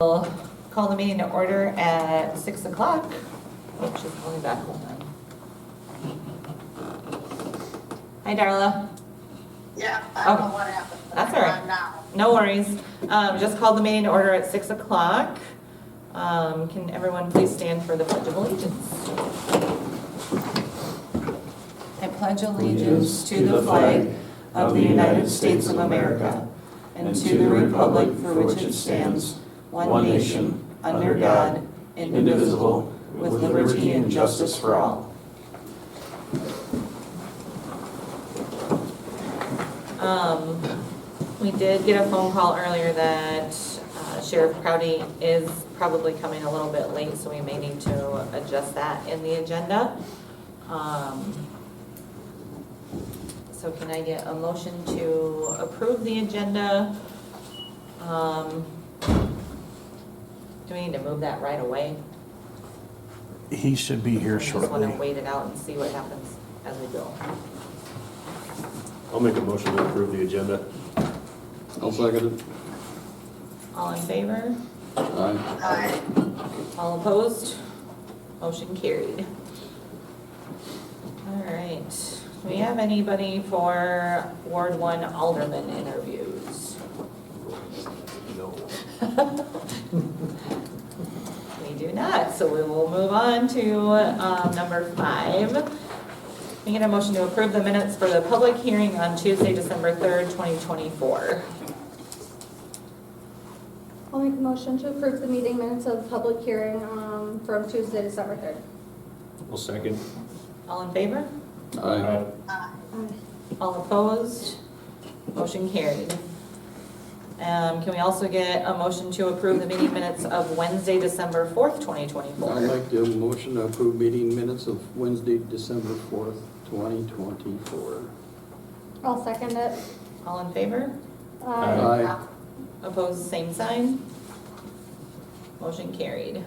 We'll call the meeting to order at 6 o'clock. Oh, she's calling back. Hold on. Hi, Darla. Yeah, I don't know what happened. That's all right. Now. No worries. Just called the meeting to order at 6 o'clock. Can everyone please stand for the Pledge of Allegiance? I pledge allegiance to the flag of the United States of America and to the republic for which it stands, one nation, under God, indivisible, with liberty and justice for all. We did get a phone call earlier that Sheriff Prouty is probably coming a little bit late, so we may need to adjust that in the agenda. So can I get a motion to approve the agenda? Do we need to move that right away? He should be here I just want shortly. to wait it out and see what happens as we go. I'll make a motion to approve the agenda. I'll second it. All in favor? Aye. All opposed? Motion carried. All right. Do we have anybody for Ward 1 Alderman interviews? No. We do not, so we will move on to number 5. Can I get a motion to approve the minutes for the public hearing on Tuesday, December 3rd, 2024? I'll make a motion to approve the meeting minutes of the public hearing from Tuesday, December 3rd. I'll second. All in favor? Aye. All opposed? Motion carried. Can we also get a motion to approve the meeting minutes of Wednesday, December 4th, I'd 2024? like to motion to approve meeting minutes of Wednesday, December 4th, 2024. I'll second it. All in favor? Aye. Opposed, same sign? Motion carried.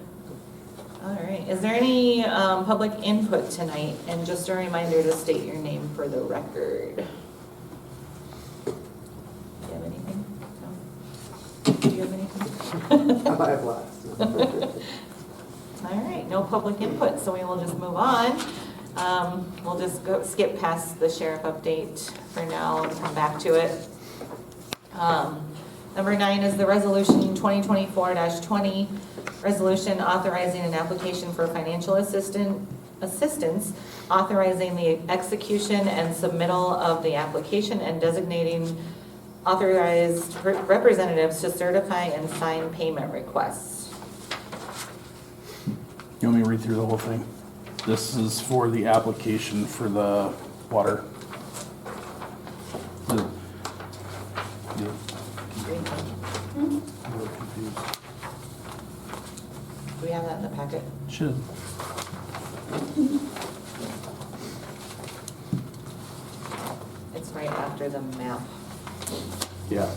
All right, is there any public input tonight? And just a reminder to state your name for the record. Do you have anything? No? Do you have anything? I have lots. All right, no public input, so we will just move on. We'll just skip past the sheriff update for now and come back to it. Number 9 is the resolution 2024-20, resolution authorizing an application for financial assistance, authorizing the execution and submittal of the application and designating authorized representatives to certify and sign payment requests. You want me to read through the whole thing? This is for the application for the water. Do we have that in the packet? Should. It's right after the map. Yeah.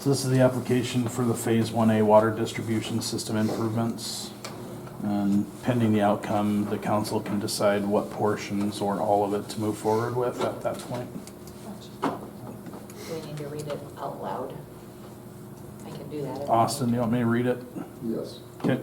So this is the application for the Phase 1A water distribution system improvements. And pending the outcome, the council can decide what portions or all of it to move forward with at that point. Do we need to read it out loud? I can do that. Austin, do you want me to read it? Yes. Okay.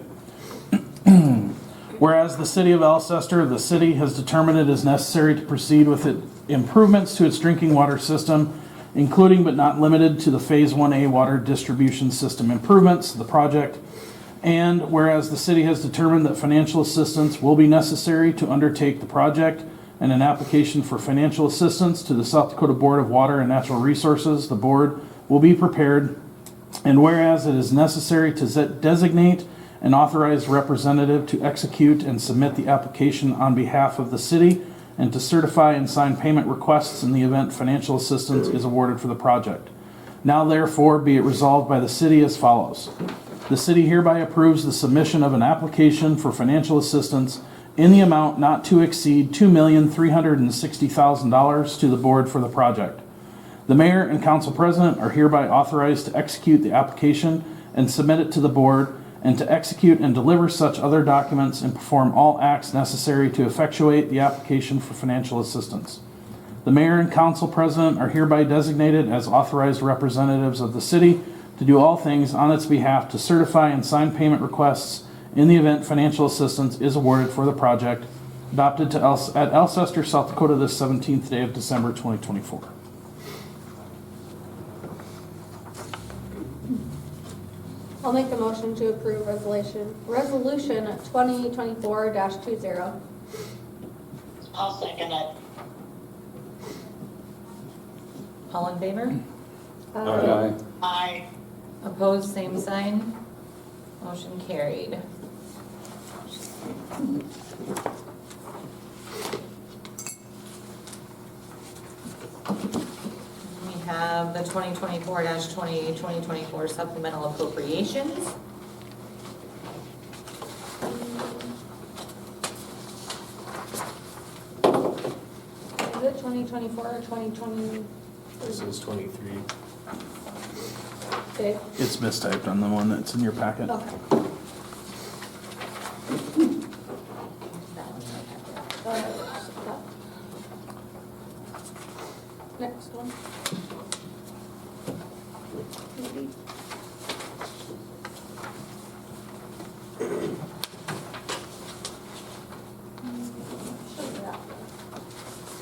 Whereas the city of Alcester, the city has determined it is necessary to proceed with improvements to its drinking water system, including but not limited to the Phase 1A water distribution system improvements, the project. And whereas the city has determined that financial assistance will be necessary to undertake the project, and an application for financial assistance to the South Dakota Board of Water and Natural Resources, the board, will be prepared. And whereas it is necessary to designate an authorized representative to execute and submit the application on behalf of the city and to certify and sign payment requests in the event financial assistance is awarded for the project. Now therefore be it resolved by the city as follows. The city hereby approves the submission of an application for financial assistance in the amount not to exceed $2,360,000 to the board for the project. The mayor and council president are hereby authorized to execute the application and submit it to the board, and to execute and deliver such other documents and perform all acts necessary to effectuate the application for financial assistance. The mayor and council president are hereby designated as authorized representatives of the city to do all things on its behalf to certify and sign payment requests in the event financial assistance is awarded for the project adopted at Alcester, South Dakota, this 17th day of December 2024. I'll make a motion to approve resolution 2024-20. I'll second it. All in favor? Aye. Aye. Opposed, same sign. Motion carried. We have the 2024-2024 supplemental appropriations. Is it 2024 or 2020? This is 23. Okay. It's mistyped on the one that's in your packet. Okay. Next one. Maybe.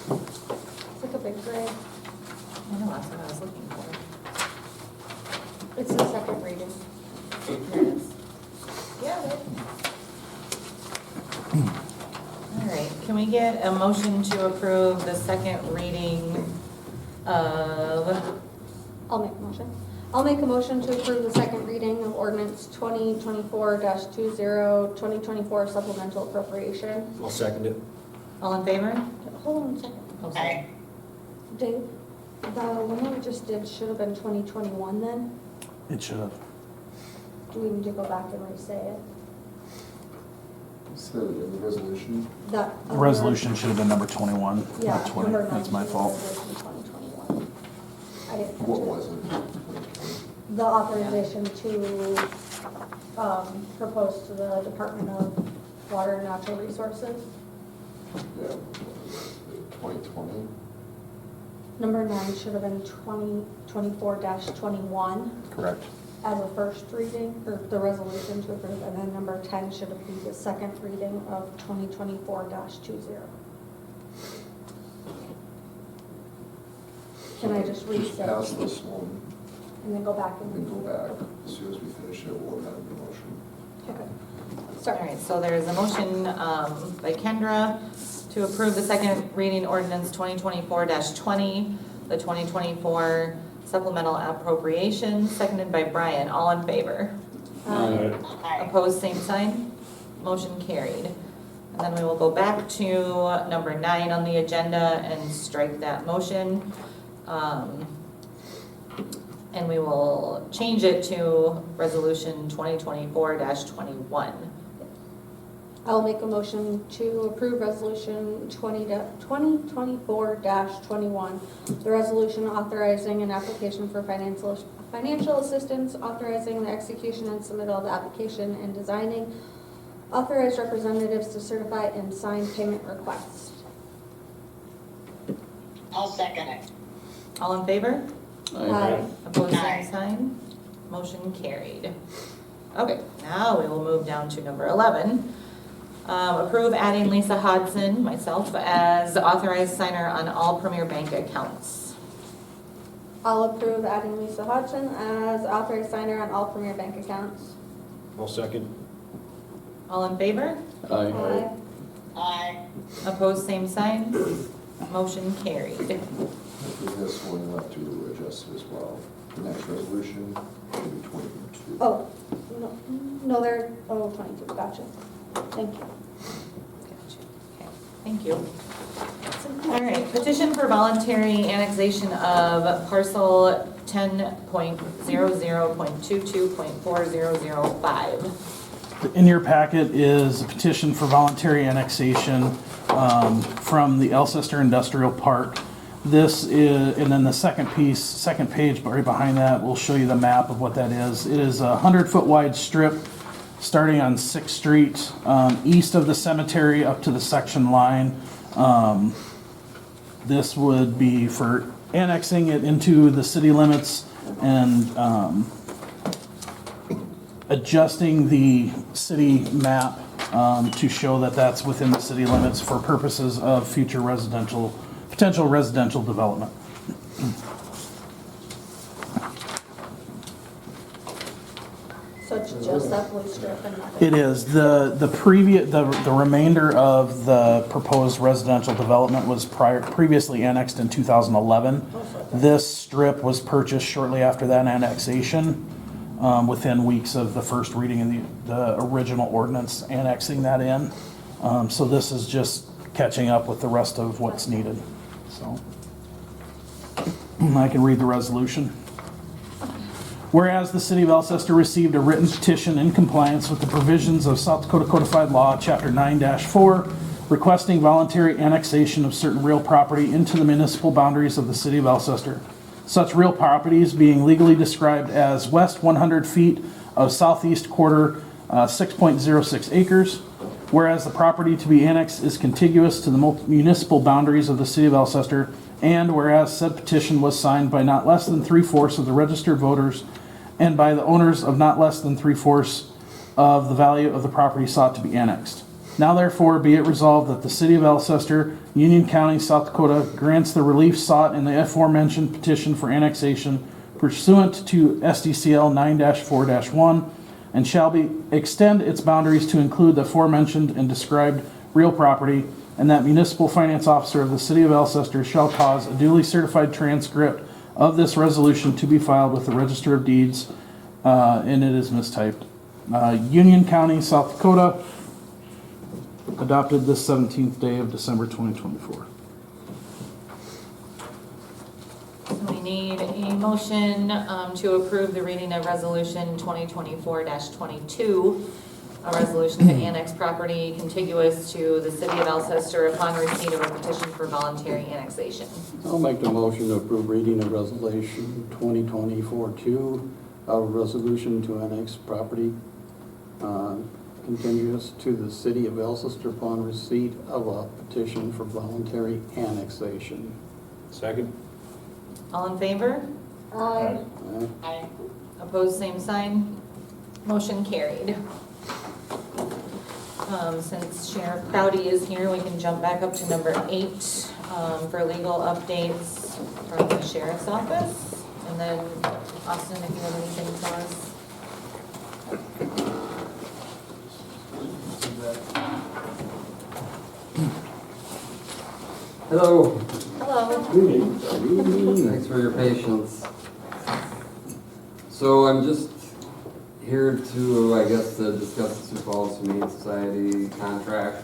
It's like a big gray. I know, that's what I was looking for. It's the second reading. Here it is. Yeah. All right, can we get a motion to approve the second reading of, I'll make a motion. I'll make a motion to approve the second reading of ordinance 2024-20, 2024 supplemental appropriation. I'll second it. all in favor? Hold on a second. Oh, sorry. Aye. Dave, the one that we just did should have been 2021 then? It should have. Do we need to go back and re-say it? So in the resolution, That. The resolution should have been number 21, Yeah. not 20. number That's my 19, fault. resolution 2021. I didn't catch what it. was it? The authorization to, propose to the Department of Water and Natural Resources. Yeah, 2020. Number 9 should have been 2024-21 Correct. as a first reading, or the resolution to approve, and then number 10 should have been the second reading of 2024-20. Can I just restate Pass this one and then go back and and? then go back. As soon as we finish it, we'll amend the motion. Okay. All Sorry. right, so there's a motion by Kendra to approve the second reading ordinance 2024-20, the 2024 supplemental appropriation, seconded by Brian. All in favor? Aye. Aye. Opposed, same sign. Motion carried. And then we will go back to number 9 on the agenda and strike that motion. And we will change it to resolution 2024-21. I'll make a motion to approve resolution 2024-21. The resolution authorizing an application for financial assistance, authorizing the execution and submittal of the application, and designing authorized representatives to certify and sign payment requests. I'll second it. All in favor? Aye. Opposed, Aye. same sign. Motion carried. Okay, now we will move down to number 11. Approve adding Lisa Hodson, myself, as authorized signer on all Premier Bank accounts. I'll approve adding Lisa Hodgson as authorized signer on all Premier Bank accounts. I'll second. All in favor? Aye. Aye. Opposed, same sign. Motion carried. After this one, you'll have to adjust it as well. The next resolution should be 22. Oh, no, they're, 22, gotcha. Thank you. Gotcha. Okay, thank you. All right, petition for voluntary annexation of parcel 10.00.22.4005. In your packet is a petition for voluntary annexation from the Alcester Industrial Park. This is, and then the second page, but right behind that, will show you the map of what that is. It is a 100-foot wide strip starting on 6th Street, east of the cemetery up to the section line. This would be for annexing it into the city limits and adjusting the city map to show that that's within the city limits for purposes of future potential residential development. So it's just that blue strip and nothing? It is. The remainder of the proposed residential development was previously annexed in 2011. This strip was purchased shortly after that annexation, within weeks of the first reading of the original ordinance annexing that in. So this is just catching up with the rest of what's needed, so. I can read the resolution. Whereas the City of Alcester received a written petition in compliance with the provisions of South Dakota Codified Law, Chapter 9-4, requesting voluntary annexation of certain real property into the municipal boundaries of the City of Alcester. Such real properties being legally described as west 100 feet of southeast quarter, 6.06 acres. Whereas the property to be annexed is contiguous to the municipal boundaries of the City of Alcester, and whereas said petition was signed by not less than 3/4 of the registered voters and by the owners of not less than 3/4 of the value of the property sought to be annexed. Now therefore be it resolved that the City of Alcester, Union County, South Dakota, grants the relief sought in the aforementioned petition for annexation pursuant to SDCL 9-4-1 and shall extend its boundaries to include the aforementioned and described real property, and that municipal finance officer of the City of Alcester shall cause a duly certified transcript of this resolution to be filed with the Register of Deeds, and it is mistyped. Union County, South Dakota, adopted this 17th day of December 2024. So we need a motion to approve the reading of Resolution 2024-22, a resolution to annex property contiguous to the City of Alcester upon receipt of a petition for voluntary annexation. I'll make the motion to approve reading of resolution 2024-2, a resolution to annex property contiguous to the City of Alcester upon receipt of a petition for voluntary annexation. Second? All in favor? Aye. Aye. Opposed, same sign. Motion carried. Since Sheriff Crowdy is here, we can jump back up to number 8 for legal updates from the Sheriff's Office. And then Austin, if you have anything for us. Hello. Hello. Thanks for your patience. So I'm just here to, I guess, to discuss the Sioux Falls Humane Society contract.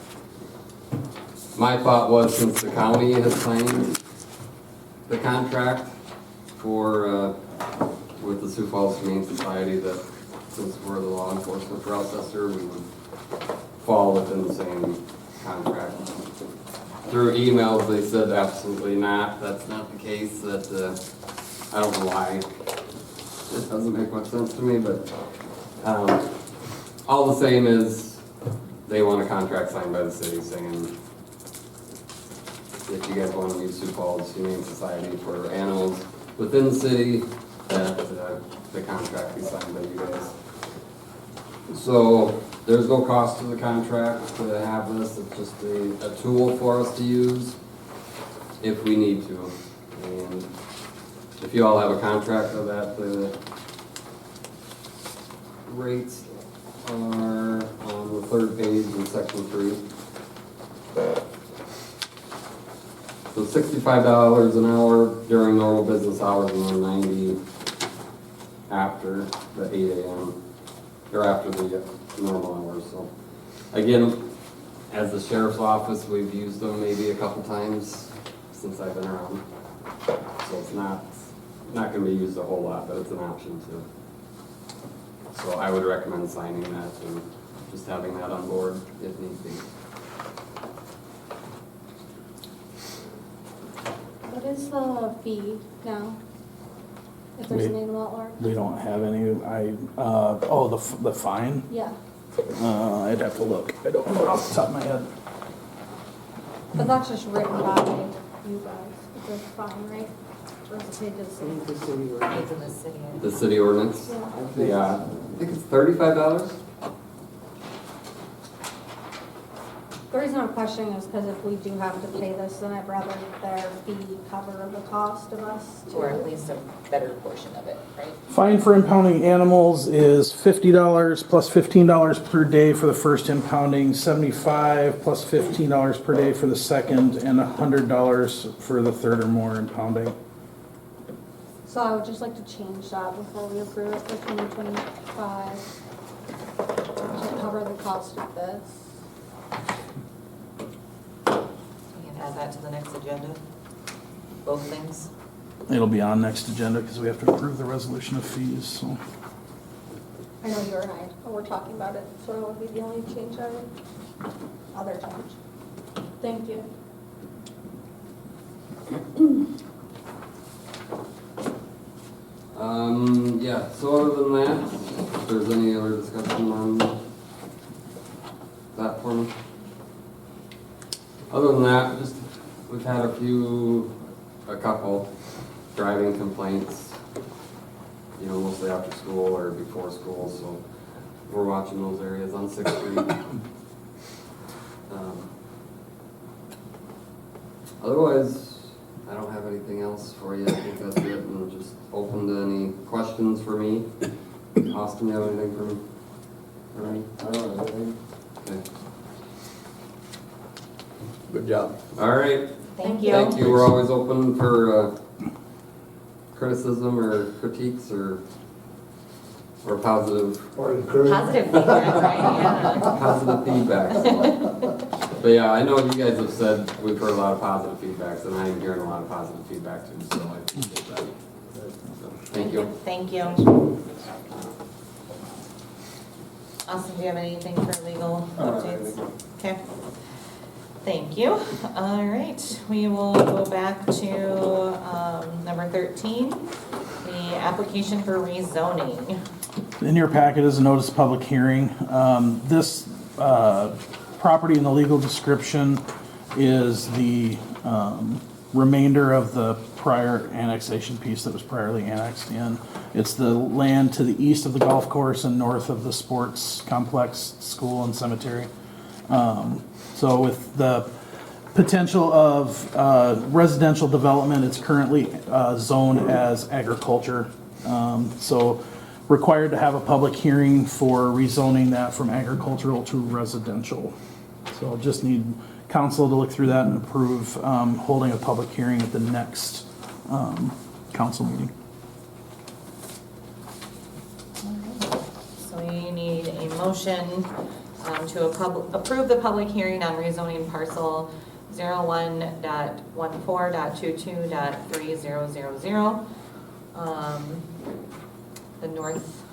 My thought was, since the county has signed the contract for, with the Sioux Falls Humane Society, that since we're the law enforcement for Alcester, we would fall within the same contract. Through emails, they said absolutely not. That's not the case. That I don't know why. It doesn't make much sense to me, but all the same is they want a contract signed by the city saying if you guys want to use Sioux Falls Humane Society for animals within the city, that the contract be signed by you guys. So there's no cost to the contract to have this. It's just a tool for us to use if we need to. And if you all have a contract of that, the rates are on the 3rd page in section 3. So $65 an hour during normal business hours, and then $90 after the 8 a.m. or after the normal hours. So again, as the sheriff's office, we've used them maybe a couple times since I've been around. So it's not going to be used a whole lot, but it's an option too. So I would recommend signing that and just having that on board if need be. What is the fee now? If there's an animal at large? We don't have any, the fine? Yeah, I'd have to look. I don't know off the top of my head. but that's just written by you guys, which is fine, right? Or is it paid to the city? It's in the city. The city ordinance? Yeah. Yeah, I think it's $35. The reason I'm questioning is because if we do have to pay this, then I'd rather their fee cover the cost of us to. Or at least a better portion of it, right? Fine for impounding animals is $50 plus $15 per day for the first impounding, $75 plus $15 per day for the second, and $100 for the third or more impounding. So I would just like to change that before we approve it for 2025. To cover the cost of this. We can add that to the next agenda. Both things. It'll be on next agenda because we have to approve the resolution of fees, so. I know you and I were talking about it, so it would be the only change I would, other change. Thank you. Yeah, so other than that, if there's any other discussion on that for me? Other than that, just, we've had a couple driving complaints, you know, mostly after school or before school, so we're watching those areas on 6th Street. Otherwise, I don't have anything else for you. I think that's it. And just open to any questions for me. Austin, you have anything for me? For me? I don't know, anything? Okay. Good job. All right. Thank you. Thank you. We're always open for criticism or critiques or positive Positive feedback, right? Yeah. positive feedback. But yeah, I know you guys have said we've heard a lot of positive feedbacks, and I am hearing a lot of positive feedback too. So I appreciate that. So, thank you. Thank you. Austin, do you have anything for legal updates? Okay. Thank you. All right, we will go back to number 13, the application for rezoning. In your packet is a notice of public hearing. This property in the legal description is the remainder of the prior annexation piece that was priorly annexed in. It's the land to the east of the golf course and north of the sports complex, school, and cemetery. So with the potential of residential development, it's currently zoned as agriculture. So required to have a public hearing for rezoning that from agricultural to residential. So just need council to look through that and approve holding a public hearing at the next council meeting. So you need a motion to approve the public hearing on rezoning parcel 01.14.22.3000. The north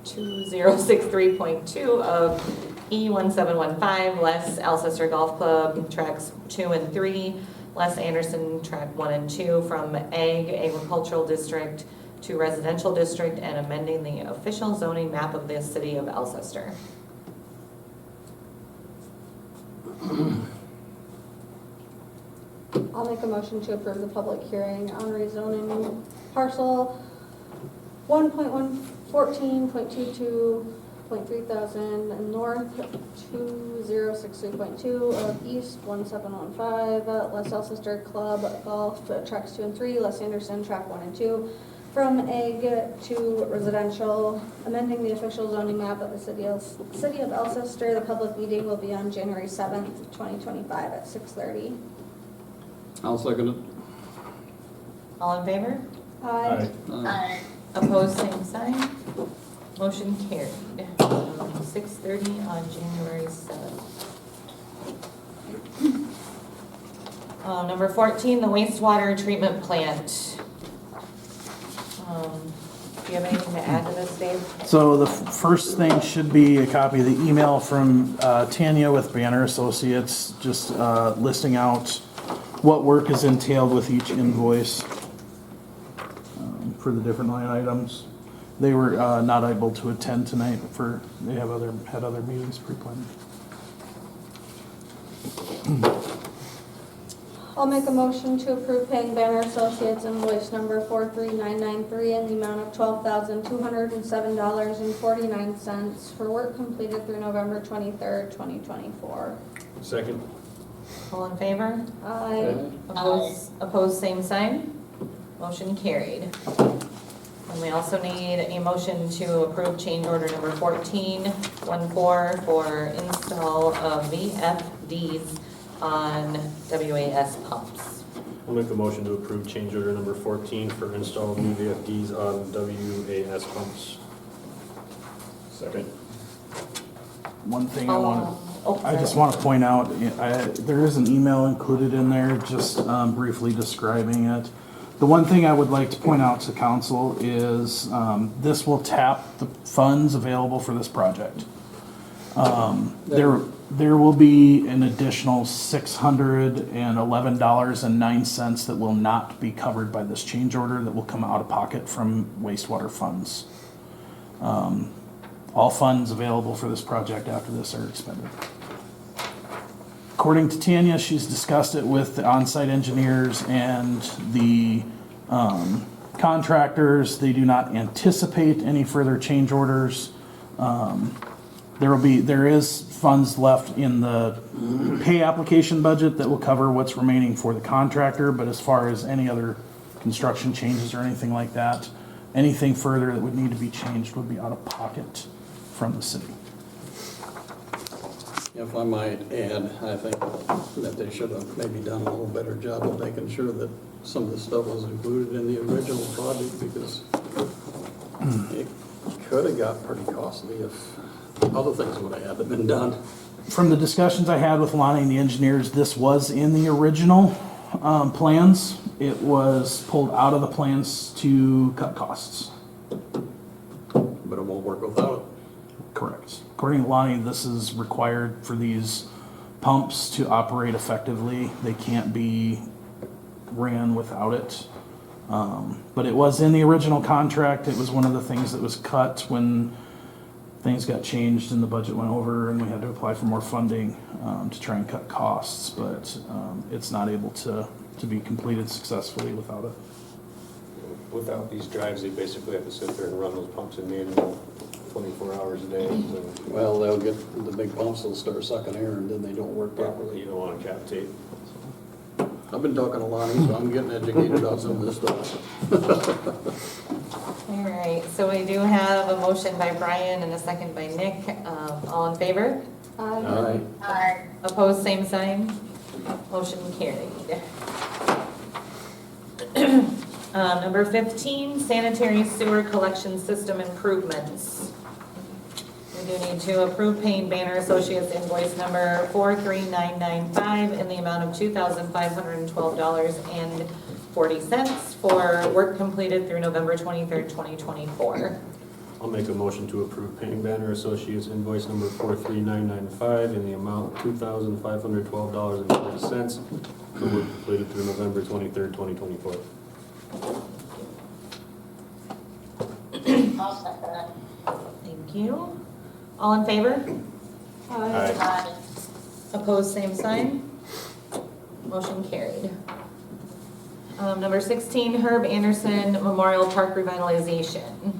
2063.2 of E1715, Les Alcester Golf Club, tracks 2 and 3, Les Anderson, track 1 and 2, from agricultural district to residential district, and amending the official zoning map of the city of Alcester. I'll make a motion to approve the public hearing on rezoning parcel 1.14.22.3000 north 2063.2 of east 1715, Les Alcester Club Golf, tracks 2 and 3, Les Anderson, track 1 and 2, from ag to residential, amending the official zoning map of the city of Alcester. The public meeting will be on January 7th, 2025 at 6:30. I'll second it. All in favor? Aye. Aye. Opposed, same sign. Motion carried. 6:30 on January 7th. Number 14, the wastewater treatment plant. Do you have anything to add to this, Dave? So the first thing should be a copy of the email from Tanya with Banner Associates, just listing out what work is entailed with each invoice for the different line items. They were not able to attend tonight they had other meetings pre-planned. I'll make a motion to approve paying Banner Associates invoice number 43993 in the amount of $12,207.49 for work completed through November 23rd, 2024. Second. All in favor? Aye. Opposed, same sign. Motion carried. And we also need a motion to approve change order number 1414 for install of VFDs on WAS pumps. I'll make a motion to approve change order number 14 for install of new VFDs on WAS pumps. Second. One thing I want to Oh, I just sorry. want to point out, there is an email included in there, just briefly describing it. The one thing I would like to point out to council is this will tap the funds available for this project. There will be an additional $611.09 that will not be covered by this change order that will come out of pocket from wastewater funds. All funds available for this project after this are expended. According to Tanya, she's discussed it with the on-site engineers and the contractors. They do not anticipate any further change orders. There is funds left in the pay application budget that will cover what's remaining for the contractor, but as far as any other construction changes or anything like that, anything further that would need to be changed would be out of pocket from the city. If I might add, I think that they should have maybe done a little better job of making sure that some of the stuff was included in the original project, because it could have got pretty costly if other things would have had to been done. From the discussions I had with Lonnie and the engineers, this was in the original plans. It was pulled out of the plans to cut costs. But it won't work without it. Correct. According to Lonnie, this is required for these pumps to operate effectively. They can't be ran without it. But it was in the original contract. It was one of the things that was cut when things got changed and the budget went over and we had to apply for more funding to try and cut costs. But it's not able to be completed successfully without it. Without these drives, they basically have to sit there and run those pumps in manual 24 hours a day. So Well, they'll get, the big pumps will start sucking air and then they don't work you properly. don't want to capitate. I've been talking to Lonnie, so I'm getting educated on some of this stuff. All right, so we do have a motion by Brian and a second by Nick. All in favor? Aye. Aye. Opposed, same sign. Motion carried. Number 15, sanitary sewer collection system improvements. We do need to approve paying Banner Associates invoice number 43995 in the amount of $2,512.40 for work completed through November 23rd, 2024. I'll make a motion to approve Painting Banner Associates invoice number 43995 in the amount of $2,512.40 for work completed through November 23rd, 2024. I'll second it. Thank you. All in favor? Aye. Aye. Opposed, same sign. Motion carried. Number 16, Herb Anderson Memorial Park Revitalization.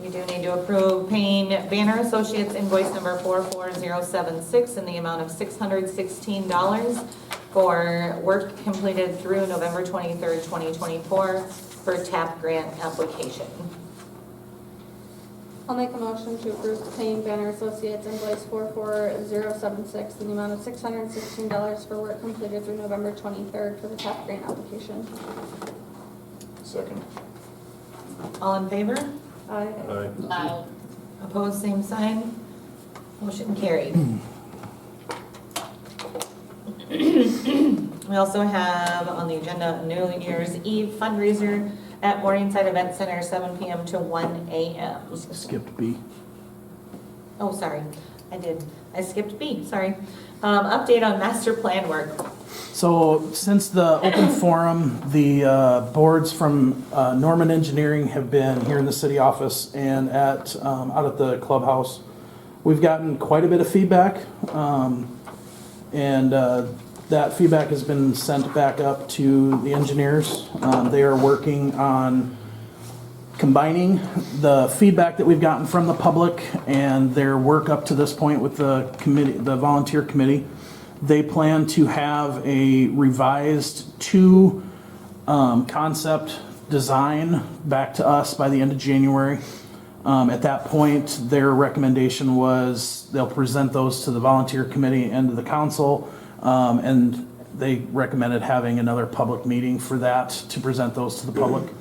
We do need to approve paying Banner Associates invoice number 44076 in the amount of $616 for work completed through November 23rd, 2024 for TAP grant application. I'll make a motion to approve paying Banner Associates invoice 44076 in the amount of $616 for work completed through November 23rd for the TAP grant application. Second. All in favor? Aye. Aye. Aye. Opposed, same sign. Motion carried. We also have on the agenda a New Year's Eve fundraiser at Morningside Event Center, 7 p.m. to 1 a.m. Skipped B. Oh, sorry, I skipped B, sorry. Update on master plan work. So since the open forum, the boards from Norman Engineering have been here in the city office and out at the clubhouse. We've gotten quite a bit of feedback, and That feedback has been sent back up to the engineers. They are working on combining the feedback that we've gotten from the public and their work up to this point with the committee, the volunteer committee. They plan to have a revised concept design back to us by the end of January. At that point, their recommendation was they'll present those to the volunteer committee and to the council, and they recommended having another public meeting for that to present those to the public.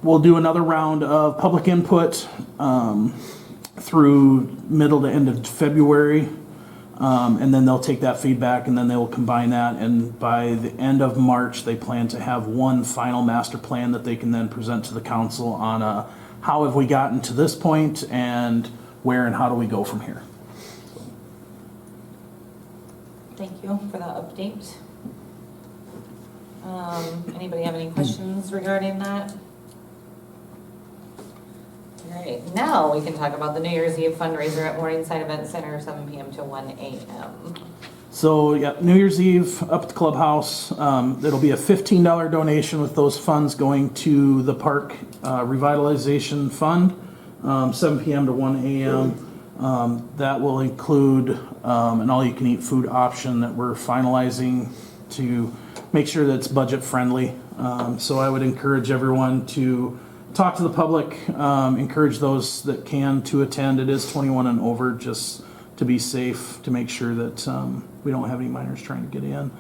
We'll do another round of public input through middle to end of February, and then they'll take that feedback and then they will combine that, and by the end of March, they plan to have one final master plan that they can then present to the council on how have we gotten to this point and where and how do we go from here. Thank you for the update. Anybody have any questions regarding that? All right, now we can talk about the New Year's Eve fundraiser at Morningside Event Center, 7 p.m. to 1 a.m. So, yeah, New Year's Eve up at the clubhouse. It'll be a $15 donation with those funds going to the park revitalization fund, 7 p.m. to 1 a.m. That will include an all-you-can-eat food option that we're finalizing to make sure that it's budget friendly. So I would encourage everyone to talk to the public, encourage those that can to attend. It is 21 and over, just to be safe, to make sure that we don't have any minors trying to get in.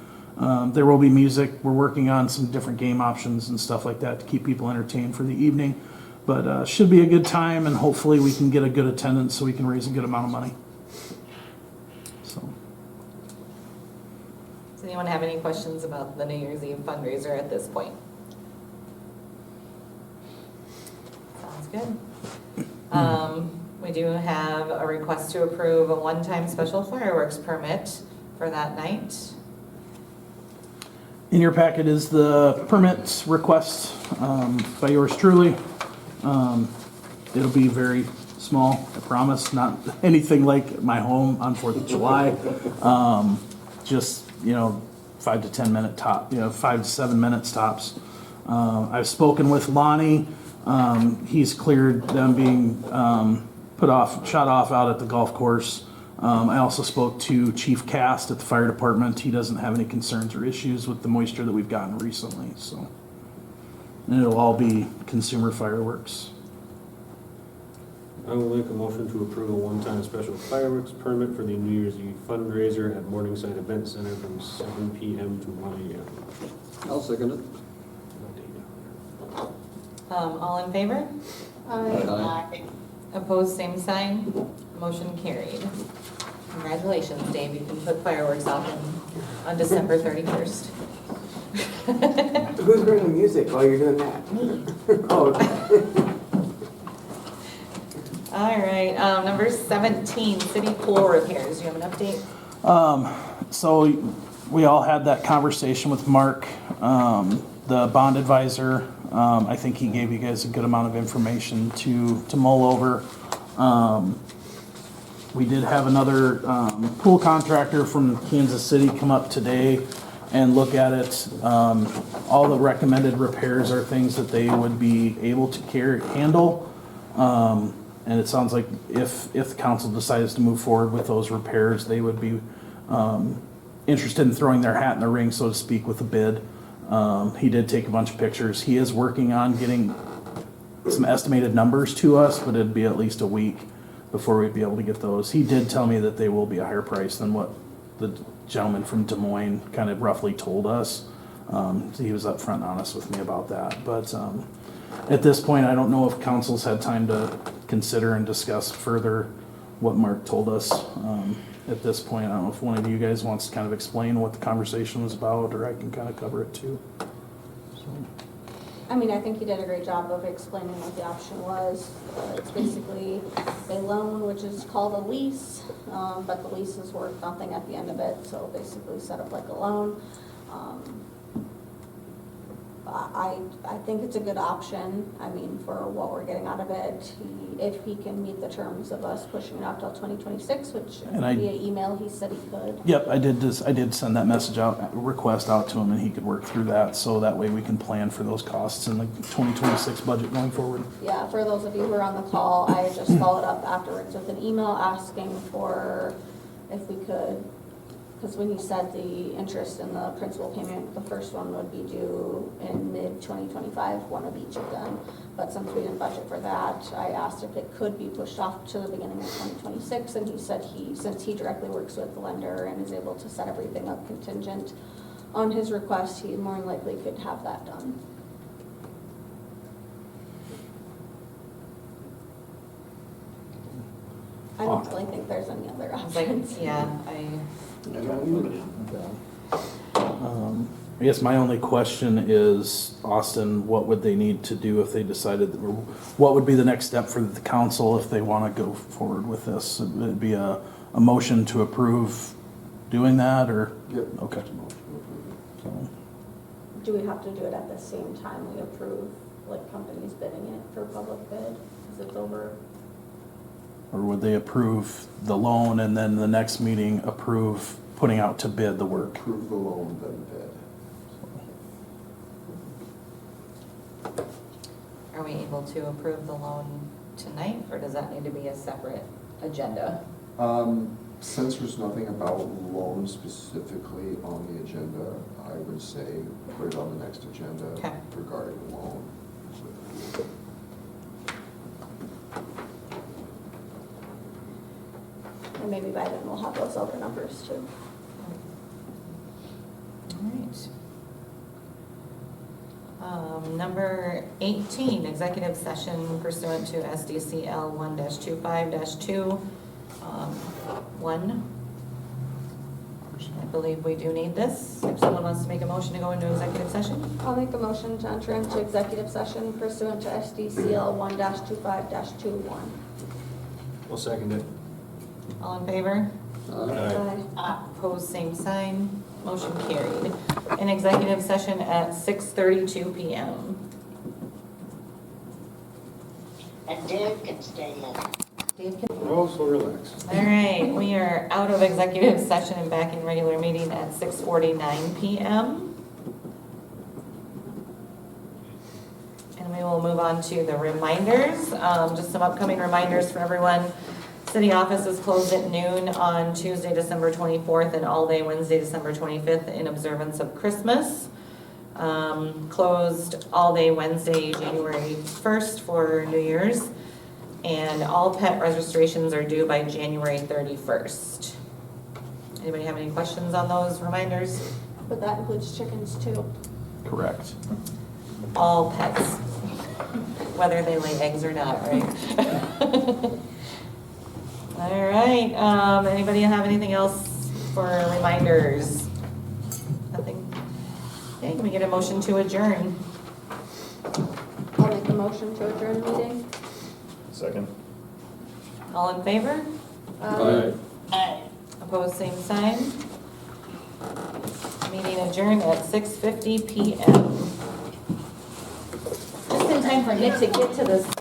There will be music. We're working on some different game options and stuff like that to keep people entertained for the evening. But should be a good time, and hopefully we can get a good attendance so we can raise a good amount of money. So. Does anyone have any questions about the New Year's Eve fundraiser at this point? Sounds good. We do have a request to approve a one-time special fireworks permit for that night. In your packet is the permit request by yours truly. It'll be very small, I promise, not anything like my home on 4th of July. Just, 5 to 10 minute top, 5 to 7 minutes tops. I've spoken with Lonnie. He's cleared them being shot off out at the golf course. I also spoke to Chief Cast at the fire department. He doesn't have any concerns or issues with the moisture that we've gotten recently, so. And it'll all be consumer fireworks. I will make a motion to approve a one-time special fireworks permit for the New Year's Eve fundraiser at Morningside Event Center from 7 p.m. to 1 a.m. I'll second it. All in favor? Aye. Opposed, same sign. Motion carried. Congratulations, Dave. You can put fireworks off on December 31st. Who's bringing music while you're doing that? Me. Oh, okay. All right, number 17, city pool repairs. Do you have an update? So we all had that conversation with Mark, the bond advisor. I think he gave you guys a good amount of information to mull over. We did have another pool contractor from Kansas City come up today and look at it. All the recommended repairs are things that they would be able to handle. And it sounds like if the council decides to move forward with those repairs, they would be interested in throwing their hat in the ring, so to speak, with a bid. He did take a bunch of pictures. He is working on getting some estimated numbers to us, but it'd be at least a week before we'd be able to get those. He did tell me that they will be a higher price than what the gentleman from Des Moines kind of roughly told us. He was upfront and honest with me about that. But at this point, I don't know if council's had time to consider and discuss further what Mark told us. At this point, I don't know if one of you guys wants to kind of explain what the conversation was about, or I can kind of cover it too. So. I mean, I think he did a great job of explaining what the option was. It's basically a loan, which is called a lease, but the lease is worth nothing at the end of it, so basically set up like a loan. I think it's a good option, I mean, for what we're getting out of it. If he can meet the terms of us pushing it out till 2026, which And I- via email, he said he could. Yep, I did send that message out, request out to him, and he could work through that, so that way we can plan for those costs in the 2026 budget going forward. Yeah, for those of you who are on the call, I just followed up afterwards with an email asking for if we could, because when you said the interest and the principal payment, the first one would be due in mid-2025, one of each of them. But since we didn't budget for that, I asked if it could be pushed off to the beginning of 2026, and he said since he directly works with the lender and is able to set everything up contingent on his request, he more than likely could have that done. I don't really think there's any other I was like, options. yeah, I guess my only question is, Austin, what would they need to do if they decided, or what would be the next step for the council if they want to go forward with this? Would it be a motion to approve doing that, or? Yep. Okay. Just a motion to approve it. So, Do we have to do it at the same time we approve, like, companies bidding it for public bid? Because it's over, or would they approve the loan and then the next meeting approve putting out to bid the work? Approve the loan, then bid. are we able to approve the loan tonight, or does that need to be a separate agenda? Since there's nothing about loans specifically on the agenda, I would say put it on the next agenda Okay. regarding the loan. and maybe by then we'll have those other numbers too. All right. Number 18, executive session pursuant to SDCL 1-25-2, 1. I believe we do need this. If someone wants to make a motion to go into executive session. I'll make a motion to enter into executive session pursuant to SDCL 1-25-21. I'll second it. All in favor? Aye. Opposed, same sign. Motion carried. In executive session at 6:32 PM. And Dave can stay in. Dave, can- Oh, so relax. all right, we are out of executive session and back in regular meeting at 6:49 PM. And we will move on to the reminders. Just some upcoming reminders for everyone. City office is closed at noon on Tuesday, December 24th, and all day Wednesday, December 25th, in observance of Christmas. Closed all day Wednesday, January 1st for New Year's. And all pet registrations are due by January 31st. Anybody have any questions on those reminders? But that includes chickens too. Correct. All pets, whether they lay eggs or not, right? All right, anybody have anything else for reminders? Nothing? Okay, can we get a motion to adjourn? I'll make a motion to adjourn the meeting. Second. All in favor? Aye. Opposed, same sign. Meeting adjourned at 6:50 PM. Just in time for Nick to get to this